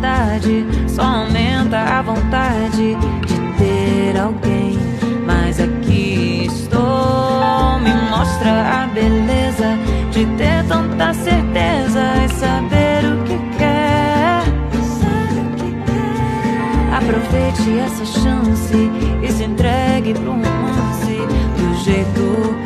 verdade só aumenta a vontade de ter alguém. Mas aqui estou, me mostra a beleza de ter tanta certeza e saber o que quer. Aproveite essa chance e se entregue pro romance do jeito